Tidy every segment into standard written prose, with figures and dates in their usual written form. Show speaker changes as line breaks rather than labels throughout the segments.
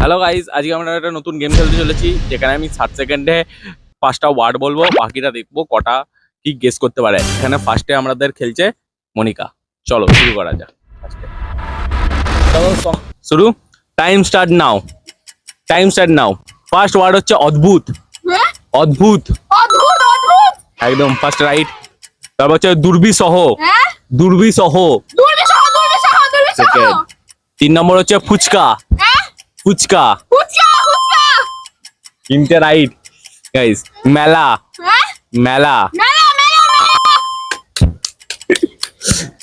Hello guys, আজকে আমরা একটা নতুন গেম খেলতে চলেছি যেখানে আমি 7 সেকেন্ডে 5টা ওয়ার্ড বলবো, বাকিটা দেখবো কটা ঠিক গেস করতে পারে। এখানে ফার্স্টে আমাদের খেলছে মনিকা। চলো শুরু করা যাক। চলো শুরু। Time start now. First word হচ্ছে অদ্ভুত।
হ্যাঁ?
অদ্ভুত
অদ্ভুত অদ্ভুত
একদম ফার্স্ট রাইট। তারপর হচ্ছে দুর্বিসহ।
হ্যাঁ
দুর্বিসহ
দুর্বিষহ
সেকেন্ড। 3 নম্বর হচ্ছে ফুচকা।
হ্যাঁ
ফুচকা
ফুচকা ফুচকা
3টে রাইট গাইস। মেলা।
হ্যাঁ
মেলা
মেলা মেলা মেলা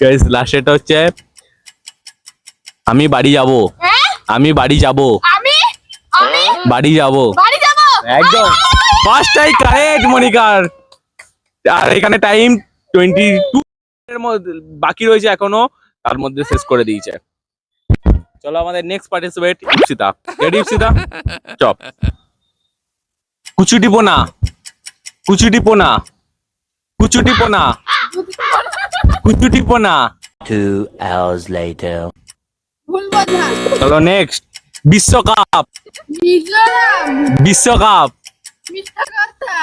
গাইস লাস্টেরটা হচ্ছে আমি বাড়ি যাব।
হ্যাঁ
আমি বাড়ি যাব।
আমি আমি
বাড়ি যাব
বাড়ি যাব
একদম ফার্স্টটাই কারেক্ট মনিকার। আর এখানে টাইম 22 এর মধ্যে বাকি রয়েছে এখনো, তার মধ্যে শেষ করে দিয়েছে। চলো আমাদের next participate Ipsita. Ready Ipsita? চপ। কুচুটিপোনা। কুচুটিপোনা কুচুটিপোনা কুচুটিপোনা
2 hours later.
ভুল কথা
চলো নেক্সট। বিশ্বকাপ।
মিজোরাম
বিশ্বকাপ।
মিথ্যা কথা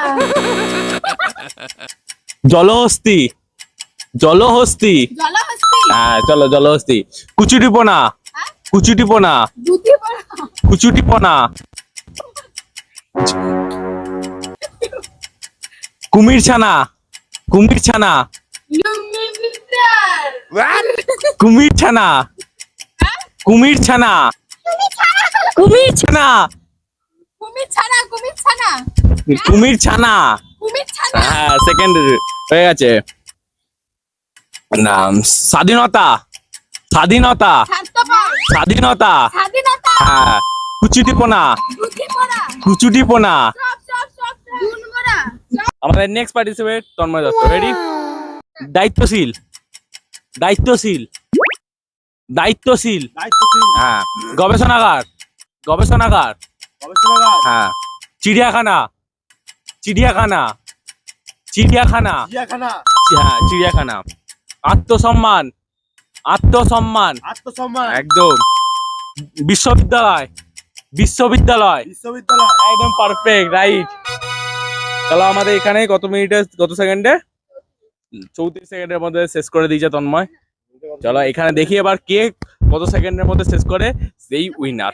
জলহস্তি। জলহস্তি
জলহস্তি
হ্যাঁ চলো জলহস্তি। কুচুটিপোনা। কুচুটিপোনা
দুধি পড়া
কুচুটিপোনা। কুমির ছানা। কুমির ছানা।
লুমিনিটার
কুমির ছানা। কুমির ছানা। কুমির ছানা।
কুমির ছানা কুমির ছানা
কুমির ছানা।
কুমির ছানা
হ্যাঁ সেকেন্ড হয়ে গেছে। নাম স্বাধীনতা। স্বাধীনতা।
স্বার্থপর
স্বাধীনতা
স্বাধীনতা
হ্যাঁ। কুচুটিপোনা।
দুধি পড়া
কুচুটিপোনা।
সব গুনগোনা
আমাদের next participate Tanmoy Dutta. Ready? দায়িত্বশীল। দায়িত্বশীল। দায়িত্বশীল হ্যাঁ। গবেষণাগার। গবেষণাগার হ্যাঁ। চিড়িয়াখানা। চিড়িয়াখানা। চিড়িয়াখানা হ্যাঁ চিড়িয়াখানা। আত্মসম্মান। আত্মসম্মান একদম। বিশ্ববিদ্যালয়। বিশ্ববিদ্যালয় একদম পারফেক্ট রাইট। চলো আমাদের এখানে কত মিনিটে কত সেকেন্ডে 34 সেকেন্ডের মধ্যে শেষ করে দিয়েছে তন্ময়। চলো এখানে দেখি এবার কে কত সেকেন্ডের মধ্যে শেষ করে, সেই উইনার।